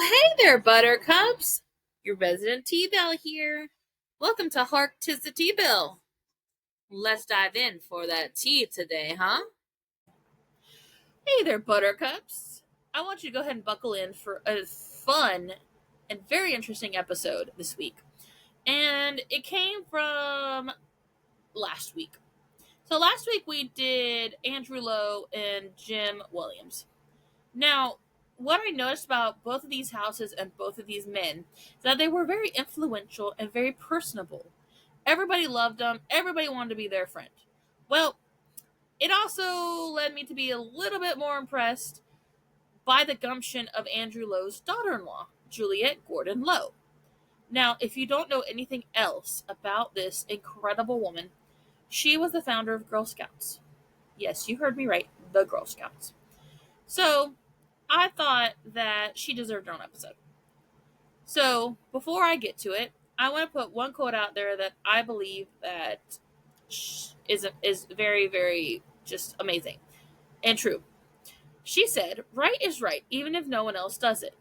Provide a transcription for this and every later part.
Hey there, Buttercups! Your resident Teabelle here. Welcome to Hark, 'tis the Teabelle. Let's dive in for that tea today, huh? Hey there, Buttercups! I want you to go ahead and buckle in for a fun and very interesting episode this week. And it came from last week. So last week we did Andrew Lowe and Jim Williams. Now, what I noticed about both of these houses and both of these men is that they were very influential and very personable. Everybody loved them. Everybody wanted to be their friend. Well, it also led me to be a little bit more impressed by the gumption of Andrew Lowe's daughter-in-law, Juliette Gordon Low. Now, if you don't know anything else about this incredible woman, she was the founder of Girl Scouts. Yes, you heard me right, the Girl Scouts. So, I thought that she deserved her own episode. So, before I get to it, I want to put one quote out there that I believe that is very, very just amazing and true. She said, "Right is right, even if no one else does it."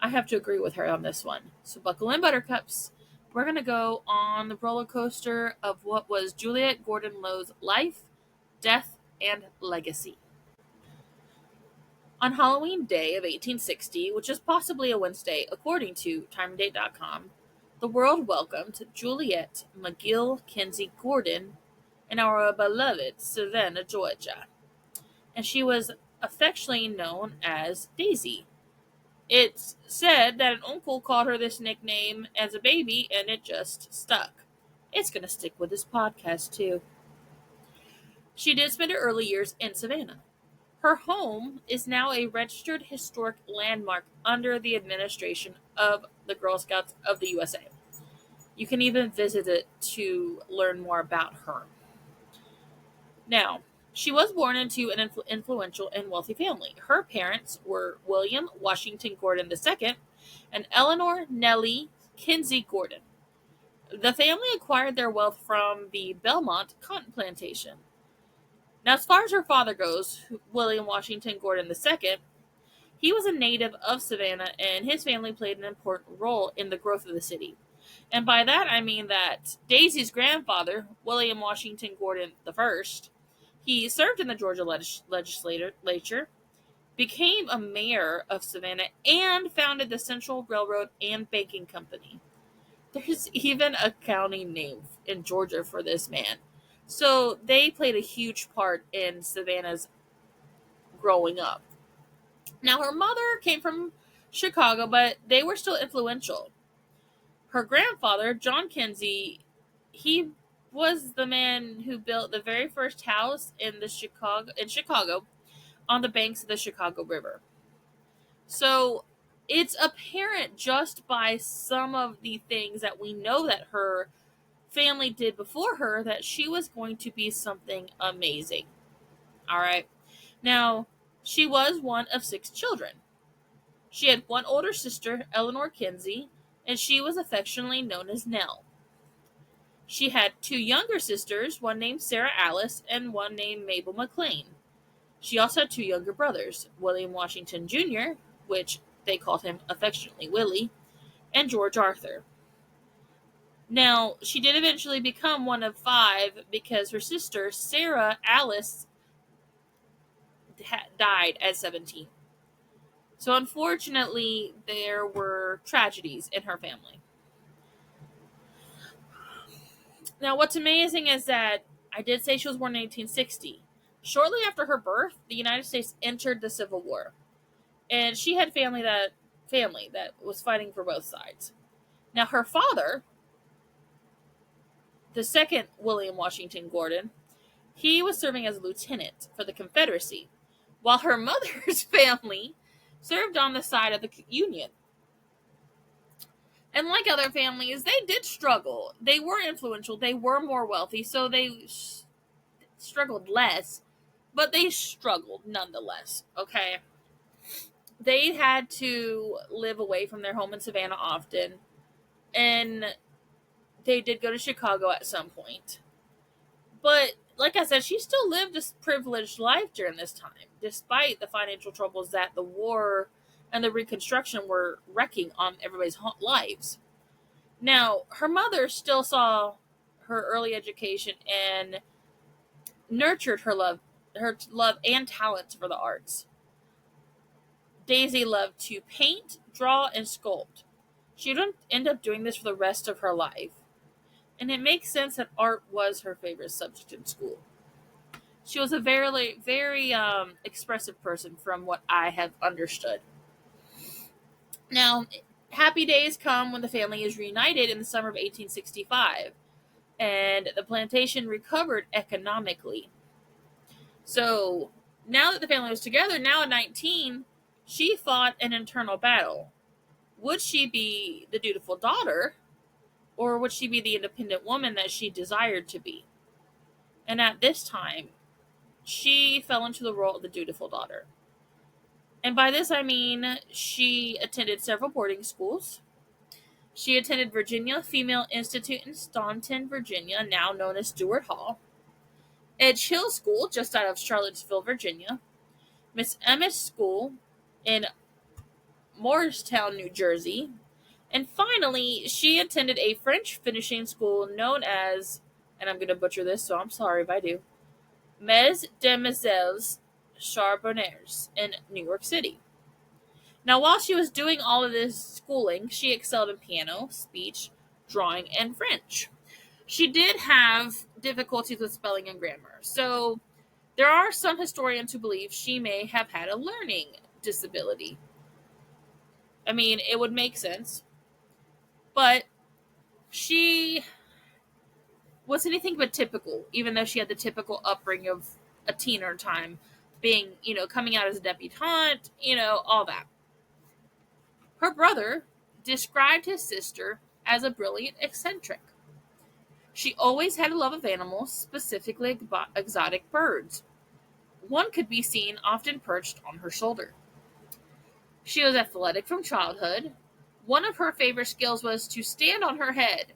I have to agree with her on this one. So, buckle in, Buttercups. We're going to go on the roller coaster of what was Juliette Gordon Low's life, death, and legacy. On Halloween Day of 1860, which is possibly a Wednesday according to TimeAndDate.com, the world welcomed Juliette McGill Kinsey Gordon in our beloved Savannah, Georgia, and she was affectionately known as Daisy. It's said that an uncle called her this nickname as a baby, and it just stuck. It's going to stick with this podcast, too. She did spend her early years in Savannah. Her home is now a registered historic landmark under the administration of the Girl Scouts of the USA. You can even visit it to learn more about her. Now, she was born into an influential and wealthy family. Her parents were William Washington Gordon II and Eleanor Nellie Kinsey Gordon. The family acquired their wealth from the Belmont cotton plantation. Now, as far as her father goes, William Washington Gordon II, he was a native of Savannah, and his family played an important role in the growth of the city. And by that, I mean that Daisy's grandfather, William Washington Gordon I, he served in the Georgia legislature, became a mayor of Savannah, and founded the Central Railroad and Banking Company. There's even a county name in Georgia for this man. So they played a huge part in Savannah's growing up. Now, her mother came from Chicago, but they were still influential. Her grandfather, John Kinsey, he was the man who built the very first house in Chicago on the banks of the Chicago River. So it's apparent just by some of the things that we know that her family did before her that she was going to be something amazing. All right. Now, she was one of 6 children. She had one older sister, Eleanor Kinsey, and she was affectionately known as Nell. She had 2 younger sisters, one named Sarah Alice and one named Mabel McLean. She also had 2 younger brothers, William Washington Jr., which they called him affectionately Willie, and George Arthur. Now, she did eventually become one of 5 because her sister, Sarah Alice, died at 17. So, unfortunately, there were tragedies in her family. Now, what's amazing is that I did say she was born in 1860. Shortly after her birth, the United States entered the Civil War, and she had family that was fighting for both sides. Now, her father, the second William Washington Gordon, he was serving as a lieutenant for the Confederacy, while her mother's family served on the side of the Union. And like other families, they did struggle. They were influential. They were more wealthy, so they struggled less, but they struggled nonetheless, okay? They had to live away from their home in Savannah often, and they did go to Chicago at some point. But like I said, she still lived a privileged life during this time, despite the financial troubles that the war and the Reconstruction were wrecking on everybody's lives. Now, her mother still saw her early education and nurtured her love and talent for the arts. Daisy loved to paint, draw, and sculpt. She didn't end up doing this for the rest of her life, and it makes sense that art was her favorite subject in school. She was a very expressive person, from what I have understood. Now, happy days come when the family is reunited in the summer of 1865, and the plantation recovered economically. So, now that the family was together, now at 19, she fought an internal battle. Would she be the dutiful daughter, or would she be the independent woman that she desired to be? And at this time, she fell into the role of the dutiful daughter. And by this I mean she attended several boarding schools. She attended Virginia Female Institute in Staunton, Virginia, now known as Stewart Hall, Edge Hill School, just out of Charlottesville, Virginia, Miss Emmett's School in Morristown, New Jersey, and finally, she attended a French finishing school known as, and I'm going to butcher this, so I'm sorry if I do, Mes Demoiselles Charbonnières in New York City. Now, while she was doing all of this schooling, she excelled in piano, speech, drawing, and French. She did have difficulties with spelling and grammar, so there are some historians who believe she may have had a learning disability. I mean, it would make sense, but she was anything but typical, even though she had the typical upbringing of a teener time, being, coming out as a debutante, all that. Her brother described his sister as a brilliant eccentric. She always had a love of animals, specifically exotic birds. One could be seen often perched on her shoulder. She was athletic from childhood. One of her favorite skills was to stand on her head.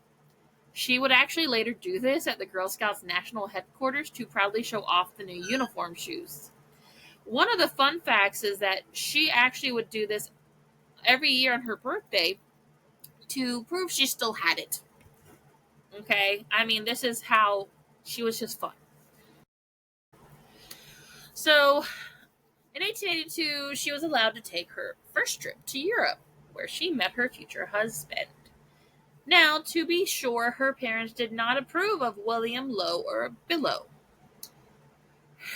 She would actually later do this at the Girl Scouts National Headquarters to proudly show off the new uniform shoes. One of the fun facts is that she actually would do this every year on her birthday to prove she still had it. Okay? I mean, this is how she was just fun. So, in 1882, she was allowed to take her first trip to Europe, where she met her future husband. Now, to be sure, her parents did not approve of William Low or Billow.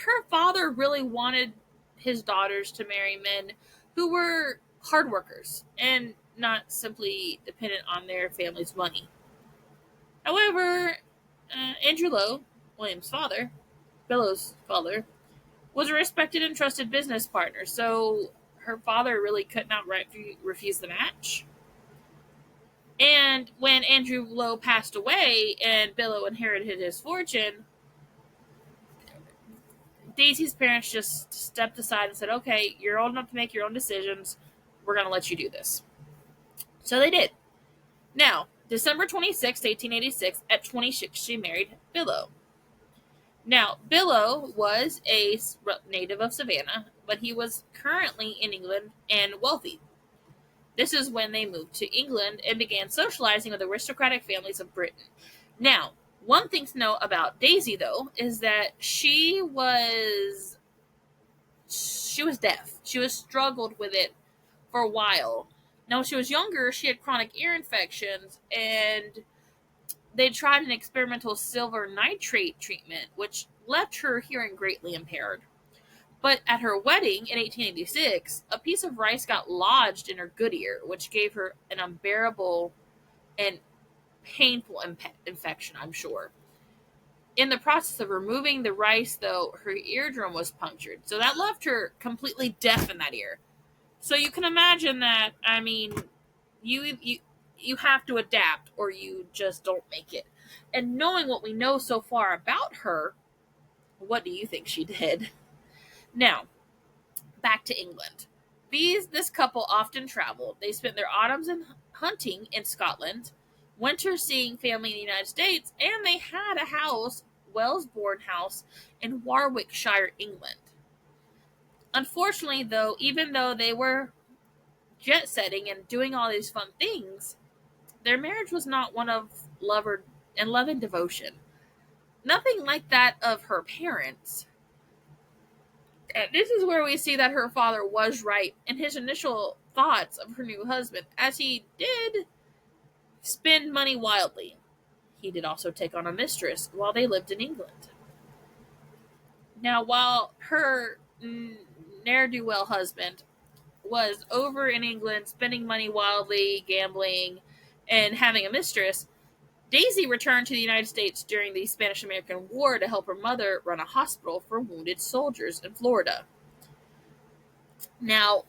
Her father really wanted his daughters to marry men who were hard workers and not simply dependent on their family's money. However, Andrew Low, William's father, Billow's father, was a respected and trusted business partner, so her father really could not refuse the match. And when Andrew Low passed away and Billow inherited his fortune, Daisy's parents just stepped aside and said, okay, you're old enough to make your own decisions. We're going to let you do this. So they did. Now, December 26, 1886, at 26, she married Billow. Now, Billow was a native of Savannah, but he was currently in England and wealthy. This is when they moved to England and began socializing with aristocratic families of Britain. Now, one thing to know about Daisy, though, is that she was deaf. She was struggled with it for a while. Now, when she was younger, she had chronic ear infections, and they tried an experimental silver nitrate treatment, which left her hearing greatly impaired. But at her wedding in 1886, a piece of rice got lodged in her good ear, which gave her an unbearable and painful infection, I'm sure. In the process of removing the rice, though, her eardrum was punctured. So that left her completely deaf in that ear. So you can imagine that, I mean, you have to adapt or you just don't make it. And knowing what we know so far about her, what do you think she did? Now, back to England. This couple often traveled. They spent their autumns hunting in Scotland, winter seeing family in the United States, and they had a house, Wellesbourne House, in Warwickshire, England. Unfortunately, though, even though they were jet setting and doing all these fun things, their marriage was not one of love and devotion. Nothing like that of her parents. And this is where we see that her father was right in his initial thoughts of her new husband, as he did spend money wildly. He did also take on a mistress while they lived in England. Now, while her ne'er do well husband was over in England spending money wildly, gambling, and having a mistress, Daisy returned to the United States during the Spanish American War to help her mother run a hospital for wounded soldiers in Florida. Now,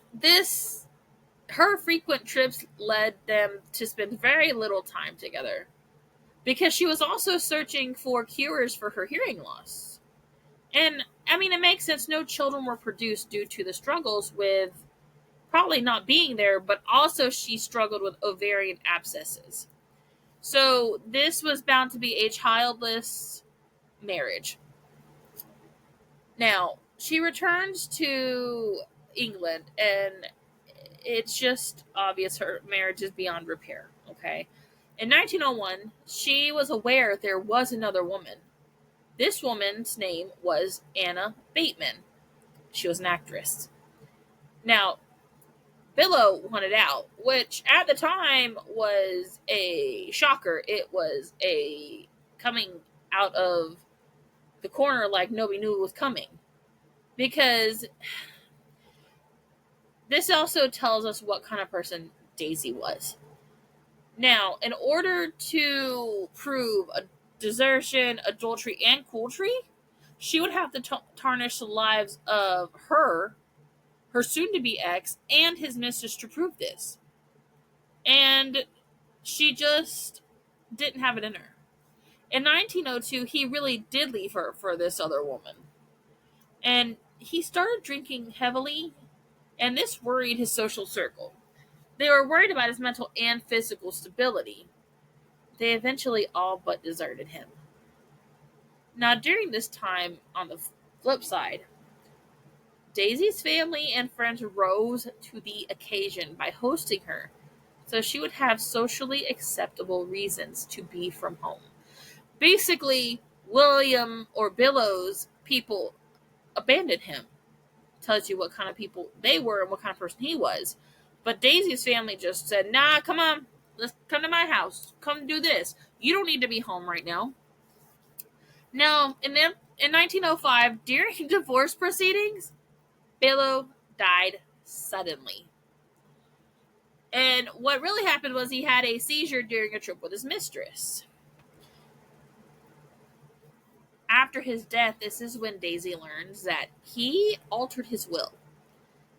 her frequent trips led them to spend very little time together because she was also searching for cures for her hearing loss. And I mean, it makes sense. No children were produced due to the struggles with probably not being there, but also she struggled with ovarian abscesses. So this was bound to be a childless marriage. Now, she returns to England, and it's just obvious her marriage is beyond repair, okay? In 1901, she was aware there was another woman. This woman's name was Anna Bateman. She was an actress. Now, Billow wanted out, which at the time was a shocker. It was a coming out of the corner like nobody knew it was coming. Because this also tells us what kind of person Daisy was. Now, in order to prove a desertion, adultery, and cooltry, she would have to tarnish the lives of her soon-to-be ex, and his mistress to prove this. And she just didn't have it in her. In 1902, he really did leave her for this other woman. And he started drinking heavily, and this worried his social circle. They were worried about his mental and physical stability. They eventually all but deserted him. Now, during this time, on the flip side, Daisy's family and friends rose to the occasion by hosting her, so she would have socially acceptable reasons to be from home. Basically, William or Billow's people abandoned him. Tells you what kind of people they were and what kind of person he was. But Daisy's family just said, nah, come on, let's come to my house. Come do this. You don't need to be home right now. Now, in 1905, during divorce proceedings, Billow died suddenly. And what really happened was he had a seizure during a trip with his mistress. After his death, this is when Daisy learns that he altered his will,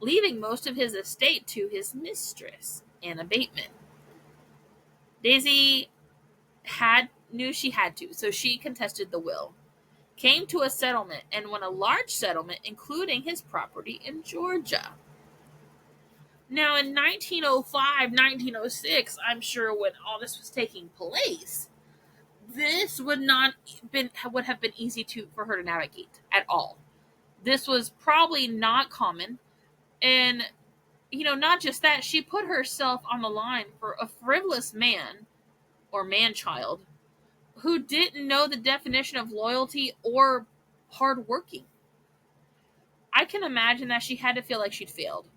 leaving most of his estate to his mistress, Anna Bateman. Daisy knew she had to, so she contested the will, came to a settlement, and won a large settlement, including his property in Georgia. Now, in 1905, 1906, I'm sure when all this was taking place, this would have been easy for her to navigate at all. This was probably not common, and not just that, she put herself on the line for a frivolous man or man-child who didn't know the definition of loyalty or hard working. I can imagine that she had to feel like she'd failed,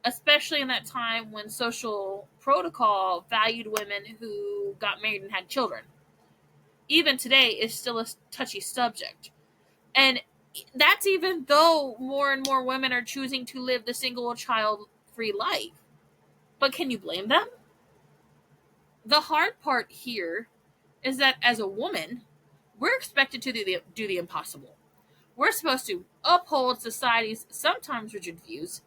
especially in that time when social protocol valued women who got married and had children. Even today is still a touchy subject. And that's even though more and more women are choosing to live the single child free life. But can you blame them? The hard part here is that as a woman, we're expected to do the impossible. We're supposed to uphold society's sometimes rigid views,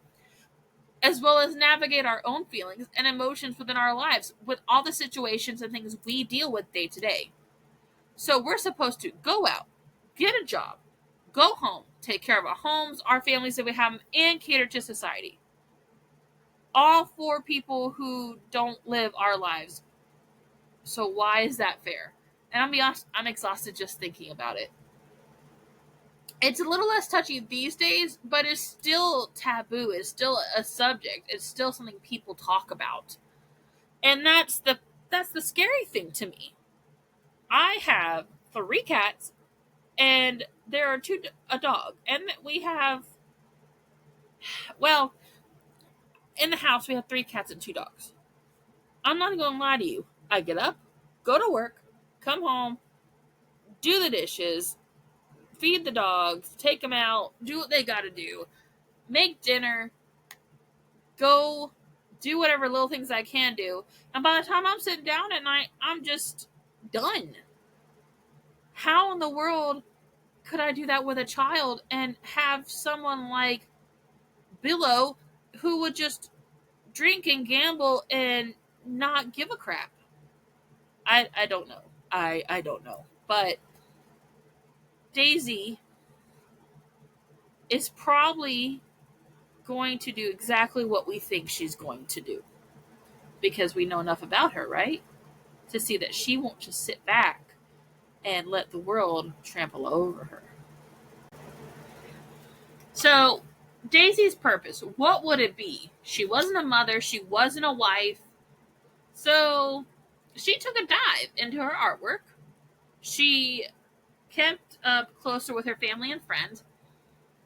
as well as navigate our own feelings and emotions within our lives with all the situations and things we deal with day to day. So we're supposed to go out, get a job, go home, take care of our homes, our families that we have, and cater to society. All for people who don't live our lives. So why is that fair? And I'm exhausted just thinking about it. It's a little less touchy these days, but it's still taboo. It's still a subject. It's still something people talk about. And that's the scary thing to me. I have 3 cats and there are a dog. And we have, well, in the house we have 3 cats and 2 dogs. I'm not going to lie to you. I get up, go to work, come home, do the dishes, feed the dogs, take them out, do what they got to do, make dinner, go do whatever little things I can do. And by the time I'm sitting down at night, I'm just done. How in the world could I do that with a child and have someone like Billow who would just drink and gamble and not give a crap? I don't know. I don't know. But Daisy is probably going to do exactly what we think she's going to do. Because we know enough about her, right? To see that she won't just sit back and let the world trample over her. So, Daisy's purpose, what would it be? She wasn't a mother, she wasn't a wife. So, she took a dive into her artwork. She kept up closer with her family and friends,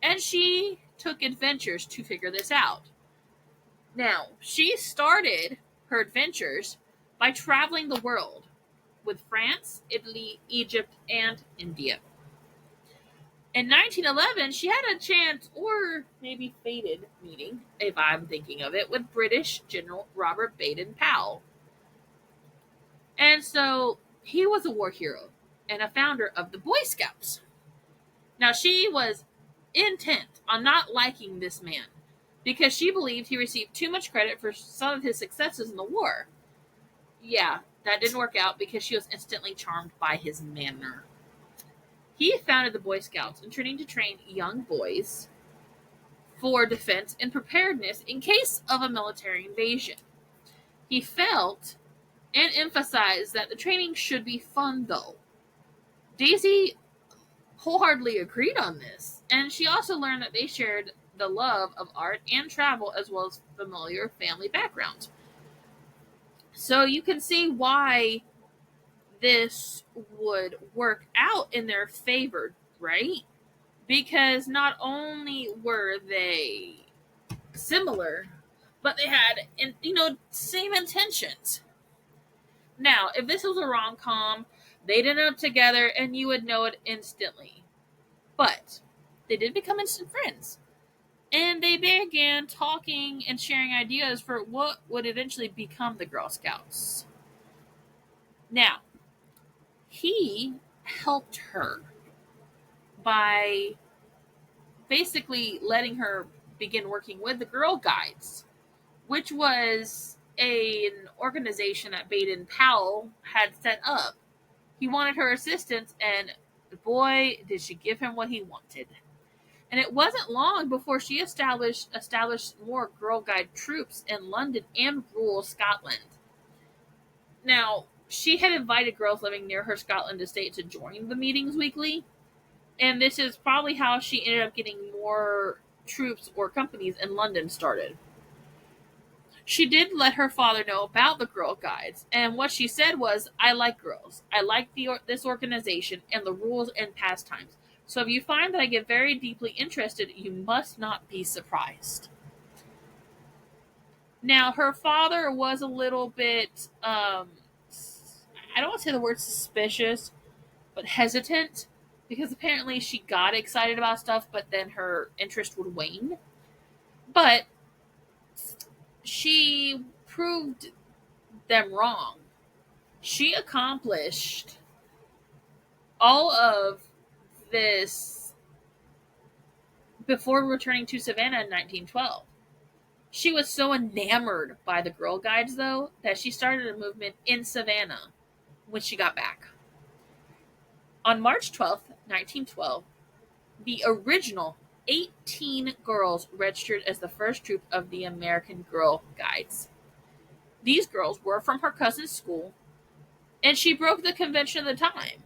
and she took adventures to figure this out. Now, she started her adventures by traveling the world with France, Italy, Egypt, and India. In 1911, she had a chance, or maybe fated, meeting, if I'm thinking of it, with British General Robert Baden-Powell. And so he was a war hero and a founder of the Boy Scouts. Now, she was intent on not liking this man because she believed he received too much credit for some of his successes in the war. Yeah, that didn't work out because she was instantly charmed by his manner. He founded the Boy Scouts, intending to train young boys for defense and preparedness in case of a military invasion. He felt and emphasized that the training should be fun, though. Daisy wholeheartedly agreed on this, and she also learned that they shared the love of art and travel as well as familiar family backgrounds. So you can see why this would work out in their favor, right? Because not only were they similar, but they had, same intentions. Now, if this was a rom-com, they'd end up together and you would know it instantly. But they did become instant friends. And they began talking and sharing ideas for what would eventually become the Girl Scouts. Now, he helped her by basically letting her begin working with the Girl Guides, which was an organization that Baden-Powell had set up. He wanted her assistance, and boy, did she give him what he wanted. And it wasn't long before she established more Girl Guide troops in London and rural Scotland. Now, she had invited girls living near her Scotland estate to join the meetings weekly, and this is probably how she ended up getting more troops or companies in London started. She did let her father know about the Girl Guides, and what she said was, I like girls. I like this organization and the rules and pastimes. So if you find that I get very deeply interested, you must not be surprised. Now, her father was a little bit, I don't want to say the word suspicious, but hesitant, because apparently she got excited about stuff, but then her interest would wane. But she proved them wrong. She accomplished all of this before returning to Savannah in 1912. She was so enamored by the Girl Guides, though, that she started a movement in Savannah when she got back. On March 12th, 1912, the original 18 girls registered as the first troop of the American Girl Guides. These girls were from her cousin's school, and she broke the convention of the time.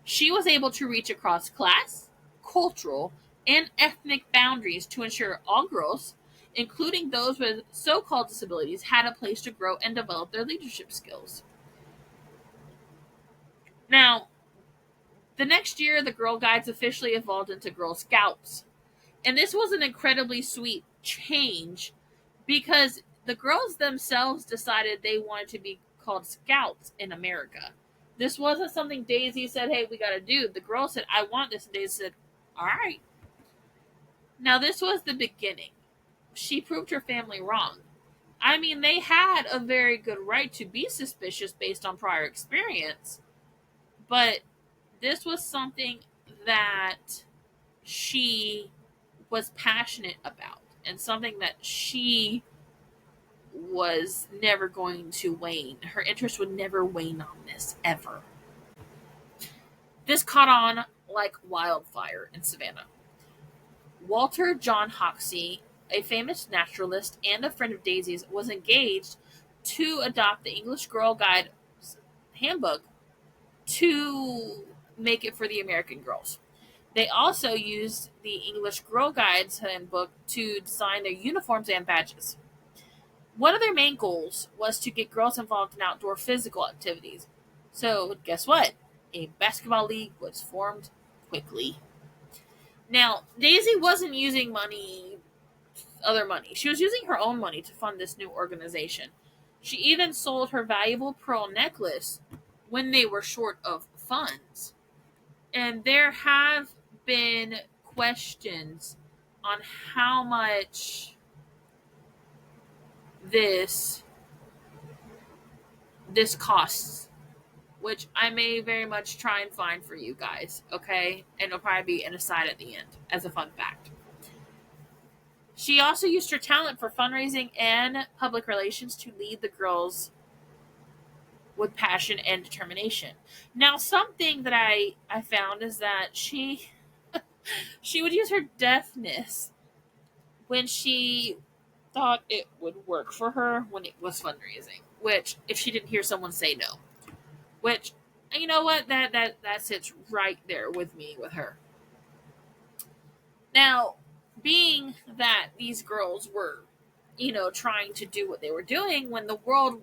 She was able to reach across class, cultural, and ethnic boundaries to ensure all girls, including those with so called disabilities, had a place to grow and develop their leadership skills. Now, the next year, the Girl Guides officially evolved into Girl Scouts. And this was an incredibly sweet change because the girls themselves decided they wanted to be called Scouts in America. This wasn't something Daisy said, hey, we got to do. The girl said, I want this. And Daisy said, all right. Now, this was the beginning. She proved her family wrong. I mean, they had a very good right to be suspicious based on prior experience, but this was something that she was passionate about and something that she was never going to wane. Her interest would never wane on this, ever. This caught on like wildfire in Savannah. Walter John Hoxie, a famous naturalist and a friend of Daisy's, was engaged to adopt the English Girl Guide handbook to make it for the American girls. They also used the English Girl Guides handbook to design their uniforms and badges. One of their main goals was to get girls involved in outdoor physical activities. So, guess what? A basketball league was formed quickly. Now, Daisy wasn't using other money. She was using her own money to fund this new organization. She even sold her valuable pearl necklace when they were short of funds. And there have been questions on how much this costs, which I may very much try and find for you guys, okay? And it'll probably be an aside at the end as a fun fact. She also used her talent for fundraising and public relations to lead the girls with passion and determination. Now, something that I found is that she would use her deafness when she thought it would work for her when it was fundraising, which if she didn't hear someone say no, which, you know what, that sits right there with me with her. Now, being that these girls were, trying to do what they were doing when the World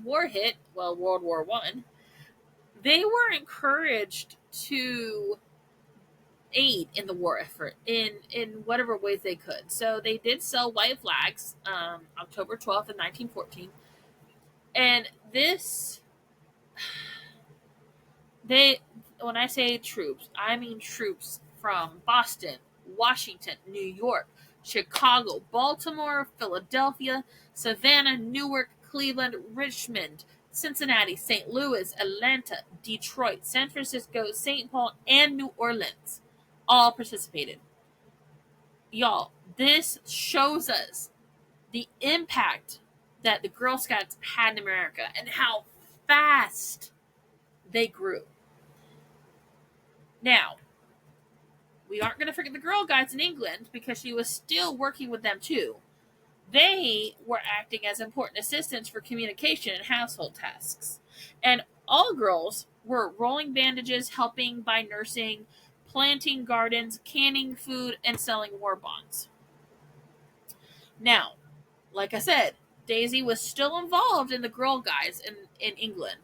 War hit, well, World War I, they were encouraged to aid in the war effort in whatever ways they could. So they did sell white flags, October 12th of 1914. And when I say troops, I mean troops from Boston, Washington, New York, Chicago, Baltimore, Philadelphia, Savannah, Newark, Cleveland, Richmond, Cincinnati, St. Louis, Atlanta, Detroit, San Francisco, St. Paul, and New Orleans all participated. Y'all, this shows us the impact that the Girl Scouts had in America and how fast they grew. Now, we aren't going to forget the Girl Guides in England because she was still working with them too. They were acting as important assistants for communication and household tasks. And all girls were rolling bandages, helping by nursing, planting gardens, canning food, and selling war bonds. Now, like I said, Daisy was still involved in the Girl Guides in England.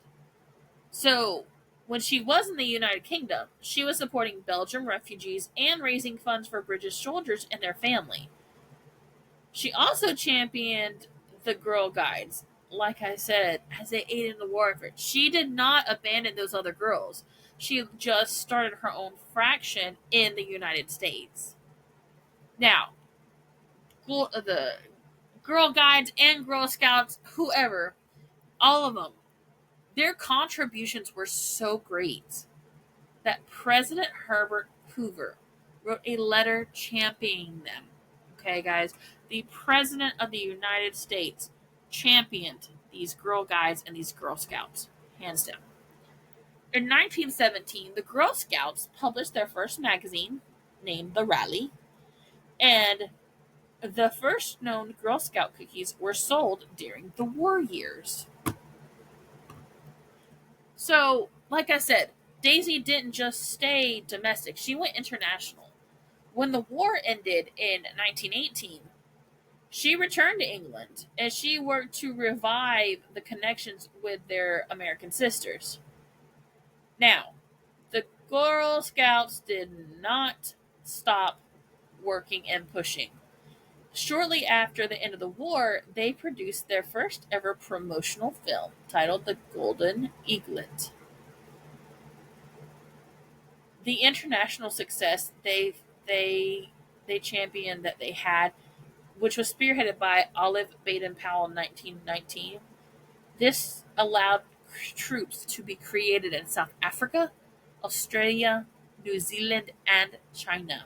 So, when she was in the United Kingdom, she was supporting Belgian refugees and raising funds for British soldiers and their family. She also championed the Girl Guides, like I said, as they aided in the war effort. She did not abandon those other girls. She just started her own fraction in the United States. Now, the Girl Guides and Girl Scouts, whoever, all of them, their contributions were so great that President Herbert Hoover wrote a letter championing them. Okay, guys? The President of the United States championed these Girl Guides and these Girl Scouts, hands down. In 1917, the Girl Scouts published their first magazine, named The Rally, and the first known Girl Scout cookies were sold during the war years. So, like I said, Daisy didn't just stay domestic, she went international. When the war ended in 1918, she returned to England and she worked to revive the connections with their American sisters. Now, the Girl Scouts did not stop working and pushing. Shortly after the end of the war, they produced their first ever promotional film titled The Golden Eaglet. The international success they championed that they had, which was spearheaded by Olive Baden-Powell in 1919. This allowed troops to be created in South Africa, Australia, New Zealand, and China.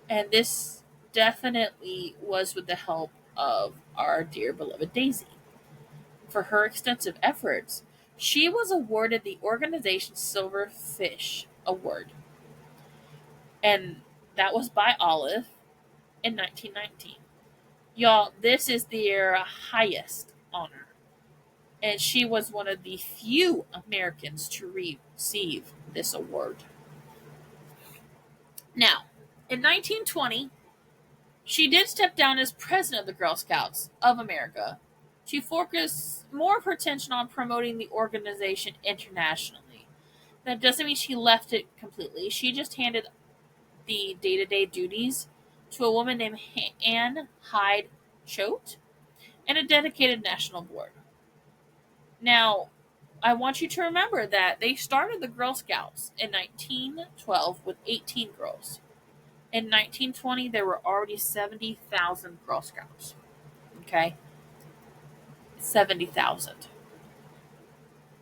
And this definitely was with the help of our dear beloved Daisy. For her extensive efforts, she was awarded the organization's Silver Fish Award, and that was by Olive in 1919. Y'all, this is their highest honor, and she was one of the few Americans to receive this award. Now, in 1920, she did step down as president of the Girl Scouts of America to focus more of her attention on promoting the organization internationally. That doesn't mean she left it completely. She just handed the day-to-day duties to a woman named Anne Hyde Choate and a dedicated national board. Now, I want you to remember that they started the Girl Scouts in 1912 with 18 girls. In 1920, there were already 70,000 Girl Scouts. Okay? 70,000.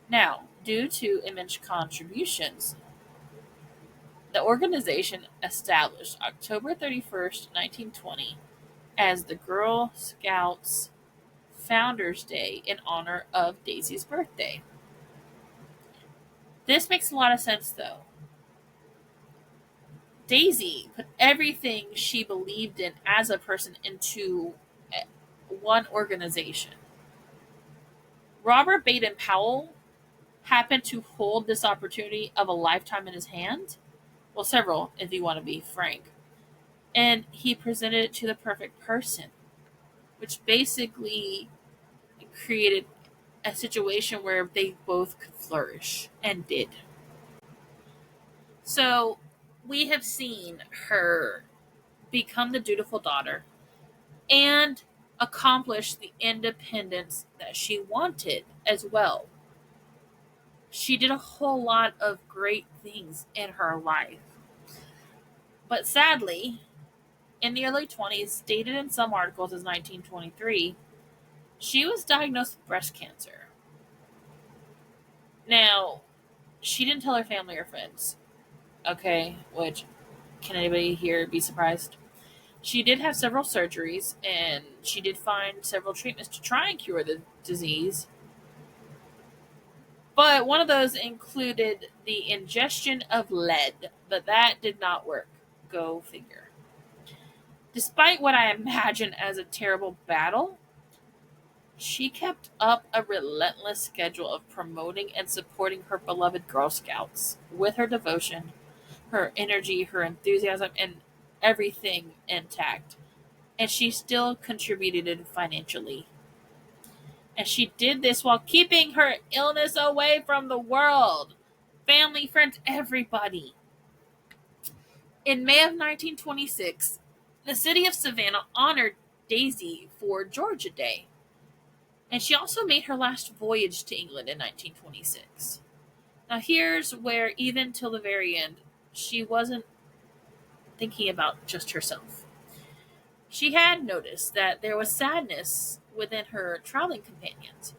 Now, due to immense contributions, the organization established October 31st, 1920 as the Girl Scouts Founders Day in honor of Daisy's birthday. This makes a lot of sense, though. Daisy put everything she believed in as a person into one organization. Robert Baden-Powell happened to hold this opportunity of a lifetime in his hand. Well, several, if you want to be frank. And he presented it to the perfect person, which basically created a situation where they both could flourish, and did. So, we have seen her become the dutiful daughter and accomplish the independence that she wanted as well. She did a whole lot of great things in her life. But sadly, in the early 20s, stated in some articles as 1923, she was diagnosed with breast cancer. Now, she didn't tell her family or friends, okay, which, can anybody here be surprised? She did have several surgeries, and she did find several treatments to try and cure the disease. But one of those included the ingestion of lead, but that did not work. Go figure. Despite what I imagine as a terrible battle, she kept up a relentless schedule of promoting and supporting her beloved Girl Scouts with her devotion, her energy, her enthusiasm, and everything intact. And she still contributed financially. And she did this while keeping her illness away from the world. Family, friends, everybody. In May of 1926, the city of Savannah honored Daisy for Georgia Day. And she also made her last voyage to England in 1926. Now, here's where, even till the very end, she wasn't thinking about just herself. She had noticed that there was sadness within her traveling companions,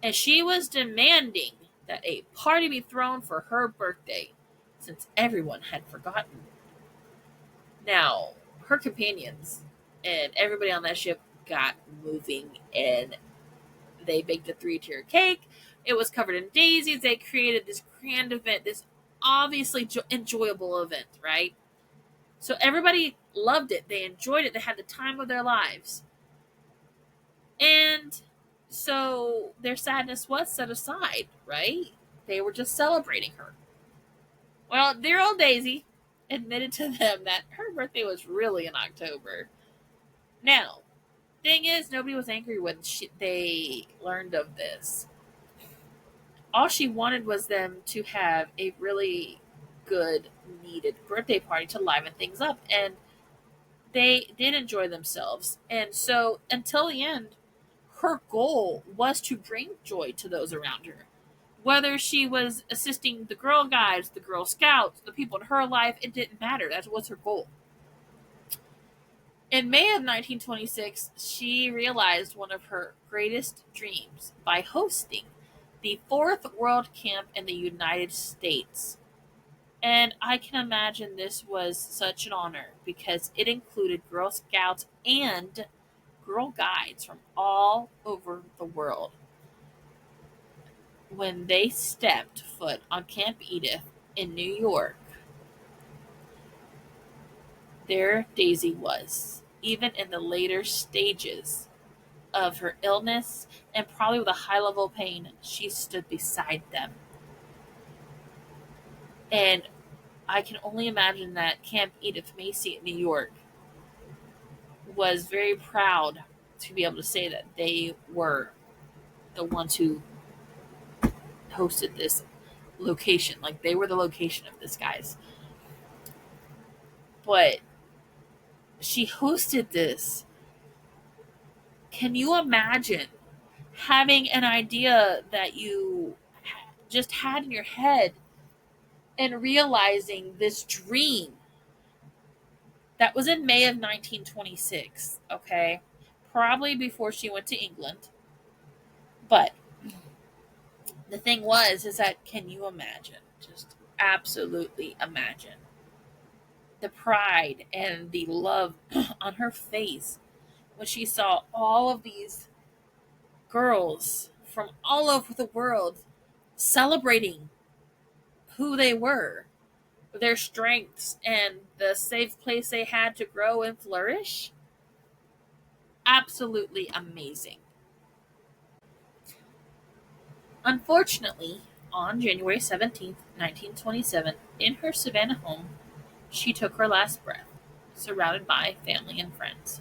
and she was demanding that a party be thrown for her birthday, since everyone had forgotten. Now, her companions and everybody on that ship got moving, and they baked a 3-tier cake. It was covered in daisies. They created this grand event, this obviously enjoyable event, right? So everybody loved it. They enjoyed it. They had the time of their lives. And so their sadness was set aside, right? They were just celebrating her. Well, dear old Daisy admitted to them that her birthday was really in October. Now, thing is, nobody was angry when they learned of this. All she wanted was them to have a really good, needed birthday party to liven things up. And they did enjoy themselves. And so, until the end, her goal was to bring joy to those around her. Whether she was assisting the Girl Guides, the Girl Scouts, the people in her life, it didn't matter. That was her goal. In May of 1926, she realized one of her greatest dreams by hosting the fourth World Camp in the United States. And I can imagine this was such an honor because it included Girl Scouts and Girl Guides from all over the world. When they stepped foot on Camp Edith in New York, there Daisy was, even in the later stages of her illness and probably with a high level of pain, she stood beside them. And I can only imagine that Camp Edith Macy in New York was very proud to be able to say that they were the ones who hosted this location. Like, they were the location of this, guys. But she hosted this. Can you imagine having an idea that you just had in your head and realizing this dream that was in May of 1926, okay? Probably before she went to England. But the thing is that, can you imagine? Just absolutely imagine the pride and the love on her face when she saw all of these girls from all over the world celebrating who they were, their strengths, and the safe place they had to grow and flourish. Absolutely amazing. Unfortunately, on January 17th, 1927, in her Savannah home, she took her last breath, surrounded by family and friends.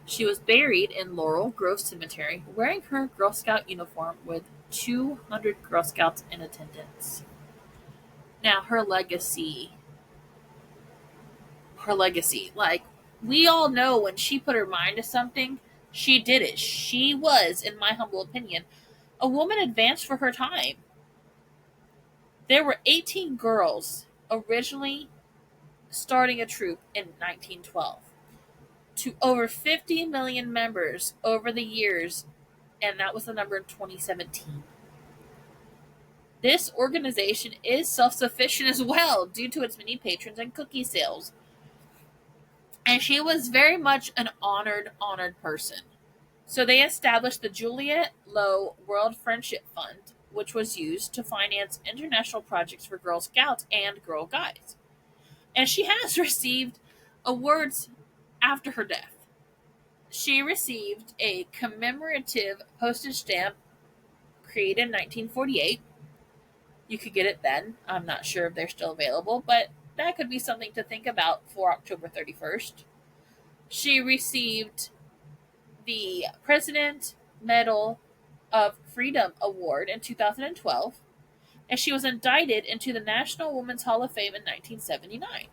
She was buried in Laurel Grove Cemetery wearing her Girl Scout uniform with 200 Girl Scouts in attendance. Now, like, we all know when she put her mind to something, she did it. She was, in my humble opinion, a woman advanced for her time. There were 18 girls originally starting a troop in 1912 to over 50 million members over the years, and that was the number in 2017. This organization is self-sufficient as well due to its many patrons and cookie sales. And she was very much an honored person. So they established the Juliette Low World Friendship Fund, which was used to finance international projects for Girl Scouts and Girl Guides. And she has received awards after her death. She received a commemorative postage stamp created in 1948. You could get it then. I'm not sure if they're still available, but that could be something to think about for October 31st. She received the President Medal of Freedom Award in 2012, and she was indicted into the National Women's Hall of Fame in 1979.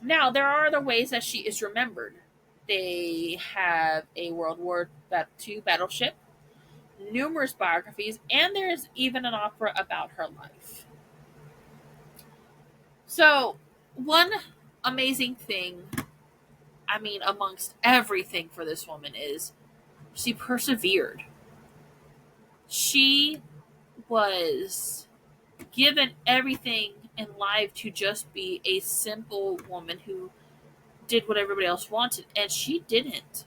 Now, there are other ways that she is remembered. They have a World War II battleship, numerous biographies, and there's even an opera about her life. So, one amazing thing, amongst everything for this woman, is she persevered. She was given everything in life to just be a simple woman who did what everybody else wanted, and she didn't.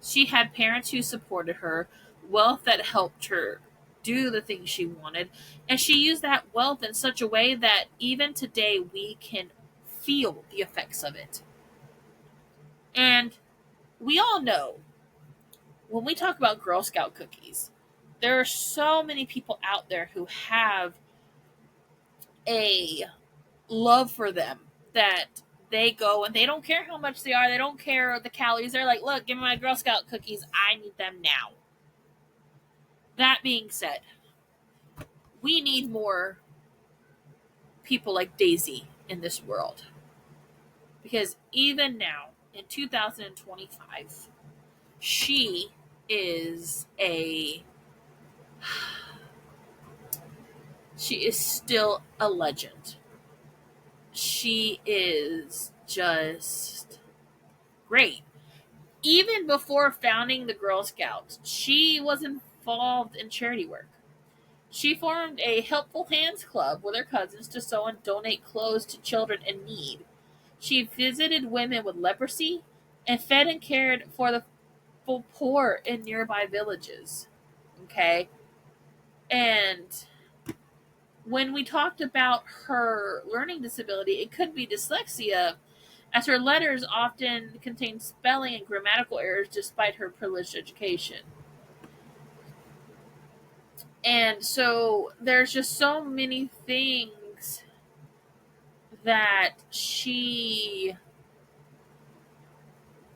She had parents who supported her, wealth that helped her do the things she wanted, and she used that wealth in such a way that even today we can feel the effects of it. And we all know when we talk about Girl Scout cookies, There are so many people out there who have a love for them that they go and they don't care how much they are. They don't care the calories. They're like, look, give me my Girl Scout cookies. I need them now. That being said, we need more people like Daisy in this world. Because even now, in 2025, she is a she is still a legend. She is just great. Even before founding the Girl Scouts, she was involved in charity work. She formed a Helpful Hands Club with her cousins to sew and donate clothes to children in need. She visited women with leprosy and fed and cared for the poor in nearby villages. Okay? And when we talked about her learning disability, it could be dyslexia, as her letters often contain spelling and grammatical errors despite her privileged education. And so there's just so many things that she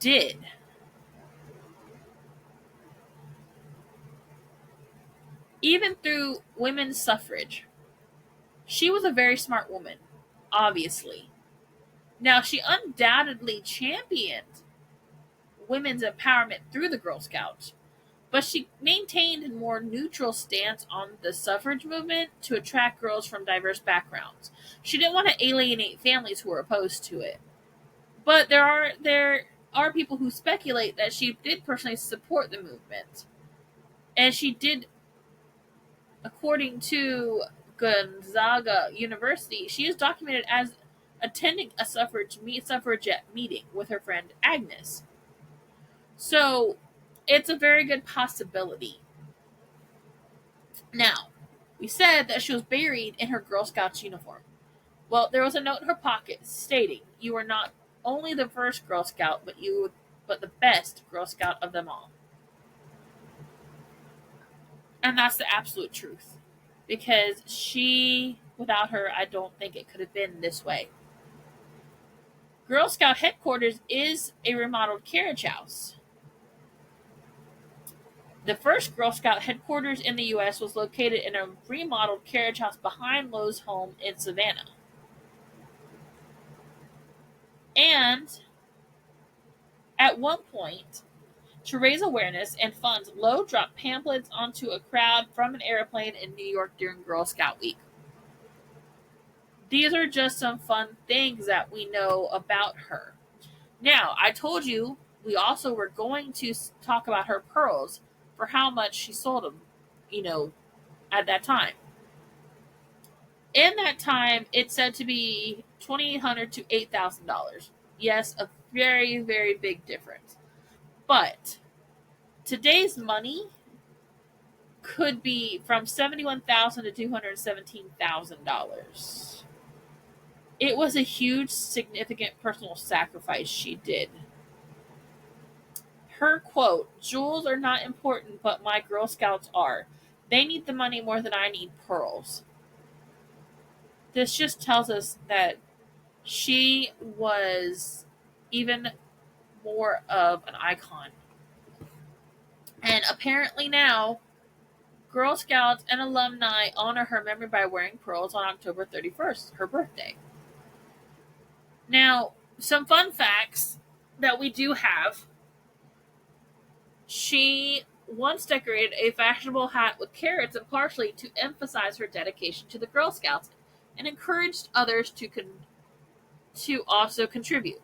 did. Even through women's suffrage, she was a very smart woman, obviously. Now, she undoubtedly championed women's empowerment through the Girl Scouts, but she maintained a more neutral stance on the suffrage movement to attract girls from diverse backgrounds. She didn't want to alienate families who were opposed to it. But there are people who speculate that she did personally support the movement. And she did, according to Gonzaga University, she is documented as attending a suffragette meeting with her friend Agnes. So it's a very good possibility. Now, we said that she was buried in her Girl Scouts uniform. Well, there was a note in her pocket stating, "You are not only the first Girl Scout, but the best Girl Scout of them all." And that's the absolute truth. Because without her, I don't think it could have been this way. Girl Scout headquarters is a remodeled carriage house. The first Girl Scout headquarters in the U.S. was located in a remodeled carriage house behind Lowe's home in Savannah. And at one point, to raise awareness and funds, Lowe dropped pamphlets onto a crowd from an airplane in New York during Girl Scout Week. These are just some fun things that we know about her. Now, I told you we also were going to talk about her pearls for how much she sold them, at that time. In that time, it's said to be $2,800 to $8,000. Yes, a very, very big difference. But today's money could be from $71,000 to $217,000. It was a huge, significant personal sacrifice she did. Her quote, "Jewels are not important, but my Girl Scouts are. They need the money more than I need pearls." This just tells us that she was even more of an icon. And apparently now, Girl Scouts and alumni honor her memory by wearing pearls on October 31st, her birthday. Now, some fun facts that we do have. She once decorated a fashionable hat with carrots and parsley to emphasize her dedication to the Girl Scouts and encouraged others to also contribute.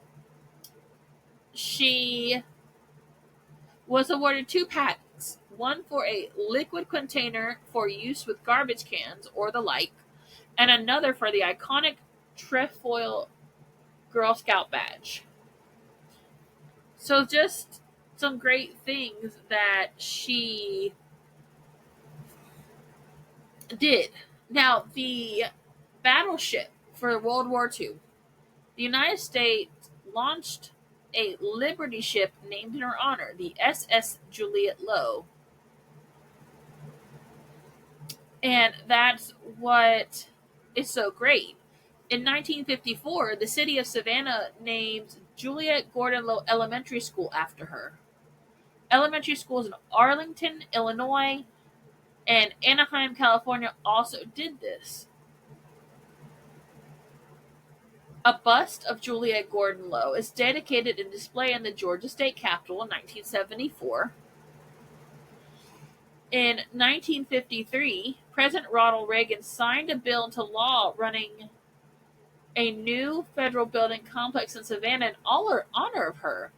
She was awarded 2 patents, one for a liquid container for use with garbage cans or the like, and another for the iconic trefoil Girl Scout badge. So just some great things that she did. Now, the battleship for World War II, the United States launched a Liberty ship named in her honor, the SS Juliette Low. And that's what is so great. In 1954, the city of Savannah named Juliette Gordon Low Elementary School after her. Elementary schools in Arlington, Illinois, and Anaheim, California also did this. A bust of Juliette Gordon Low is dedicated and displayed in the Georgia State Capitol in 1974. In 1953, President Ronald Reagan signed a bill into law running a new federal building complex in Savannah in honor of her,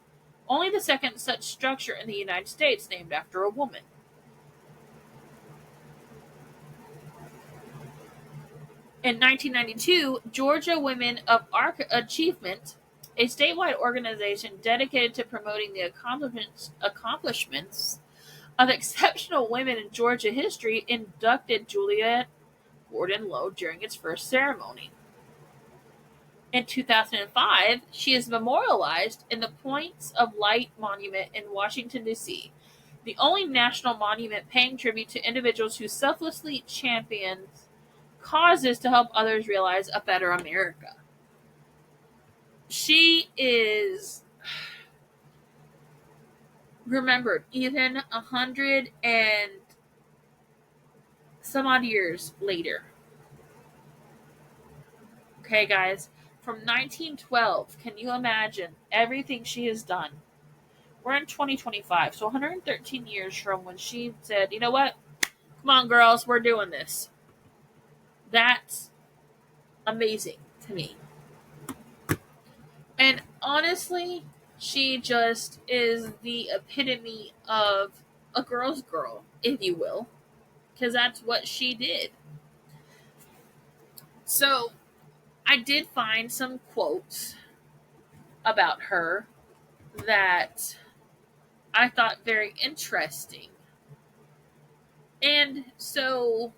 only the second such structure in the United States named after a woman. In 1992, Georgia Women of Achievement, a statewide organization dedicated to promoting the accomplishments of exceptional women in Georgia history, inducted Juliette Gordon Low during its first ceremony. In 2005, she is memorialized in the Points of Light Monument in Washington, D.C., the only national monument paying tribute to individuals who selflessly champion causes to help others realize a better America. She is remembered even 100 and some odd years later. Okay, guys, from 1912, can you imagine everything she has done? We're in 2025, so 113 years from when she said, you know what? Come on, girls, we're doing this. That's amazing to me. And honestly, she just is the epitome of a girl's girl, if you will, because that's what she did. So, I did find some quotes about her that I thought very interesting. And so,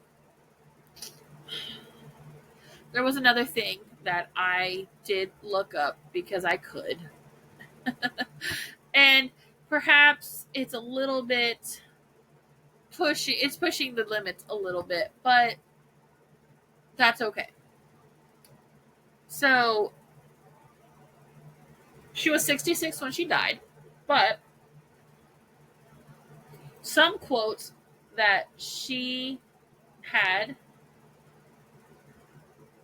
there was another thing that I did look up because I could. And perhaps it's a little bit it's pushing the limits a little bit, but that's okay. So she was 66 when she died, but some quotes that she had: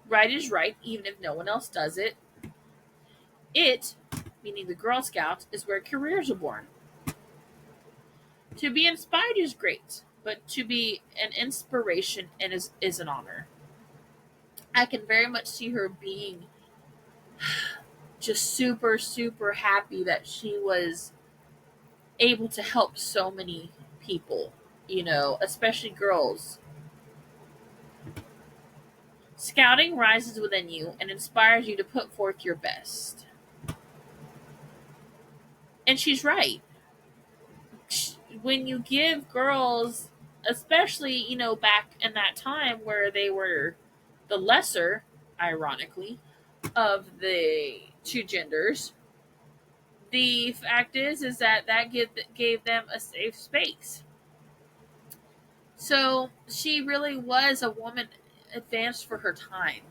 right is right, even if no one else does it. It, meaning the Girl Scouts, is where careers are born. To be inspired is great, but to be an inspiration is an honor. I can very much see her being just super, super happy that she was able to help so many people, especially girls. Scouting rises within you and inspires you to put forth your best. And she's right. When you give girls, especially, back in that time where they were the lesser, ironically, of the two genders, the fact is that gave them a safe space. So she really was a woman advanced for her time.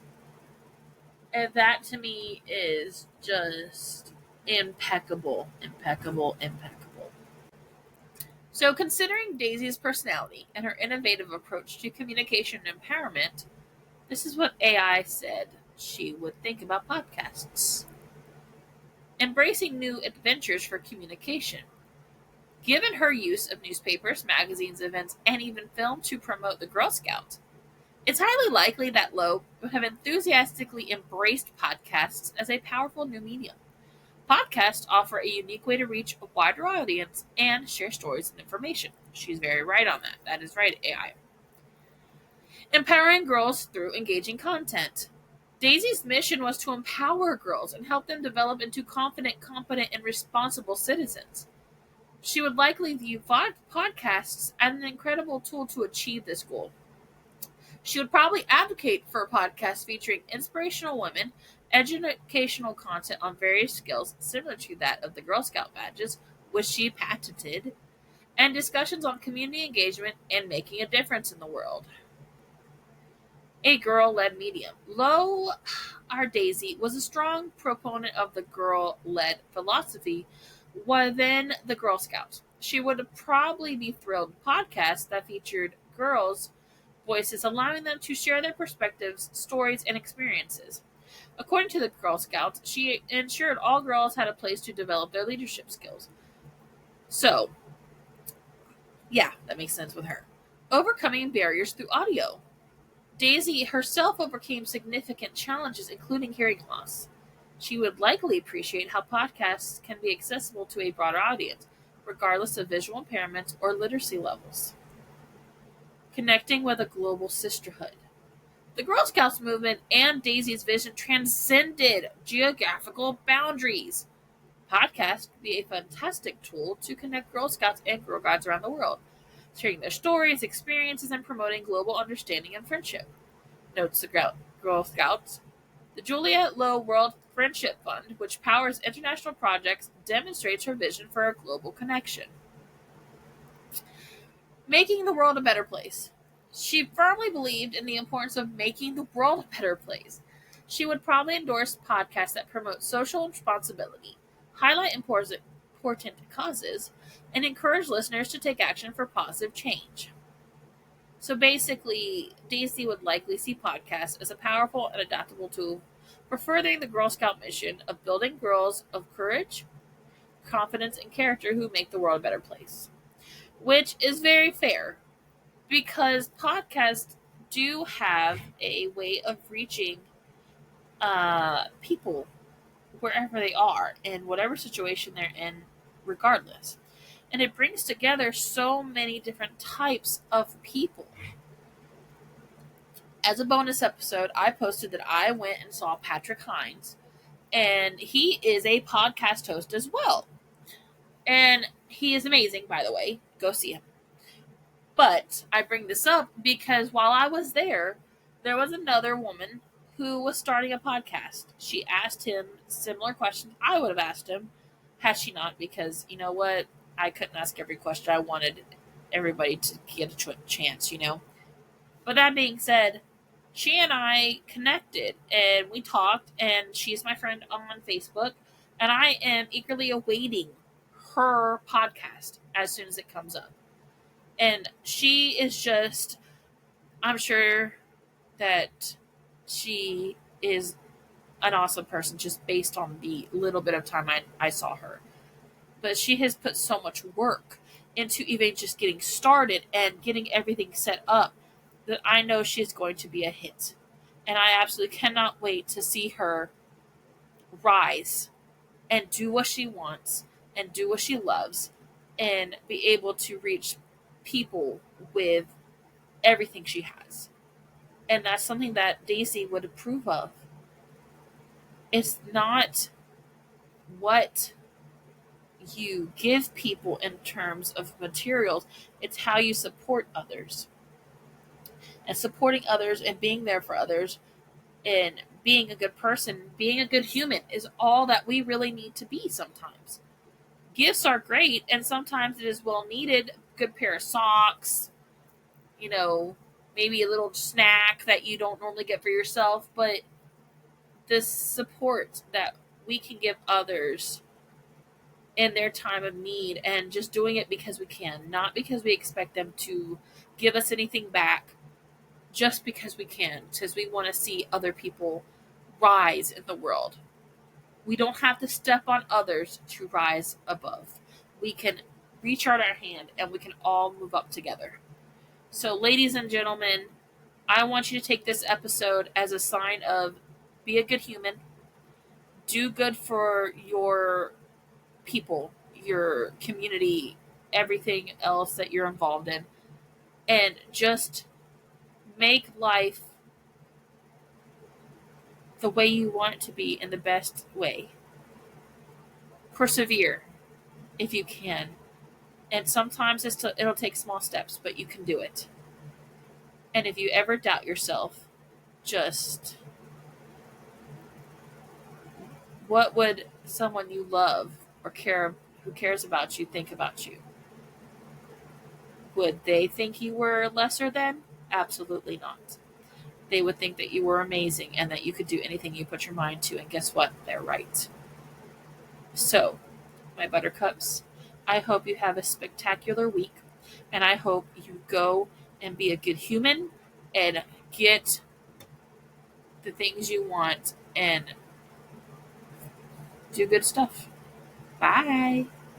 And that to me is just impeccable, impeccable, impeccable. So, considering Daisy's personality and her innovative approach to communication and empowerment, this is what AI said she would think about podcasts. Embracing new adventures for communication. Given her use of newspapers, magazines, events, and even film to promote the Girl Scouts, it's highly likely that Lowe would have enthusiastically embraced podcasts as a powerful new medium. Podcasts offer a unique way to reach a wider audience and share stories and information. She's very right on that. That is right, AI. Empowering girls through engaging content. Daisy's mission was to empower girls and help them develop into confident, competent, and responsible citizens. She would likely view podcasts as an incredible tool to achieve this goal. She would probably advocate for a podcast featuring inspirational women, educational content on various skills similar to that of the Girl Scout badges, which she patented, and discussions on community engagement and making a difference in the world. a girl-led medium. Low, our Daisy, was a strong proponent of the girl-led philosophy within the Girl Scouts. She would probably be thrilled with podcasts that featured girls' voices, allowing them to share their perspectives, stories, and experiences. According to the Girl Scouts, she ensured all girls had a place to develop their leadership skills. So, yeah, that makes sense with her. Overcoming barriers through audio. Daisy herself overcame significant challenges, including hearing loss. She would likely appreciate how podcasts can be accessible to a broader audience, regardless of visual impairments or literacy levels. Connecting with a global sisterhood. The Girl Scouts movement and Daisy's vision transcended geographical boundaries. Podcasts could be a fantastic tool to connect Girl Scouts and Girl Guides around the world, sharing their stories, experiences, and promoting global understanding and friendship. Notes the Girl Scouts. The Juliette Low World Friendship Fund, which powers international projects, demonstrates her vision for a global connection. Making the world a better place. She firmly believed in the importance of making the world a better place. She would probably endorse podcasts that promote social responsibility, highlight important causes, and encourage listeners to take action for positive change. So basically, Daisy would likely see podcasts as a powerful and adaptable tool for furthering the Girl Scout mission of building girls of courage, confidence, and character who make the world a better place. Which is very fair because podcasts do have a way of reaching people wherever they are in whatever situation they're in, regardless. And it brings together so many different types of people. As a bonus episode, I posted that I went and saw Patrick Hines, and he is a podcast host as well. And he is amazing, by the way. Go see him. But I bring this up because while I was there was another woman who was starting a podcast. She asked him similar questions I would have asked him had she not, because you know what? I couldn't ask every question. I wanted everybody to get a chance, you know? But that being said, she and I connected and we talked, and she's my friend on Facebook, and I am eagerly awaiting her podcast as soon as it comes up. And she is just, I'm sure that she is an awesome person just based on the little bit of time I saw her. But she has put so much work into even just getting started and getting everything set up that I know she's going to be a hit. And I absolutely cannot wait to see her rise and do what she wants and do what she loves and be able to reach people with everything she has. And that's something that Daisy would approve of. It's not what you give people in terms of materials, it's how you support others. And supporting others and being there for others and being a good person, being a good human is all that we really need to be sometimes. Gifts are great, and sometimes it is well needed. Good pair of socks, you know, maybe a little snack that you don't normally get for yourself, but the support that we can give others in their time of need, and just doing it because we can, not because we expect them to give us anything back, just because we can, because we want to see other people rise in the world. We don't have to step on others to rise above. We can reach out our hand and we can all move up together. So, ladies and gentlemen, I want you to take this episode as a sign of be a good human, do good for your people, your community, everything else that you're involved in, and just make life the way you want it to be in the best way. Persevere if you can. And sometimes it'll take small steps, but you can do it. And if you ever doubt yourself, just what would someone you love or who cares about you think about you? Would they think you were lesser than? Absolutely not. they would think that you were amazing and that you could do anything you put your mind to. And guess what? They're right. So, my buttercups, I hope you have a spectacular week. And I hope you go and be a good human and get the things you want and do good stuff. Bye.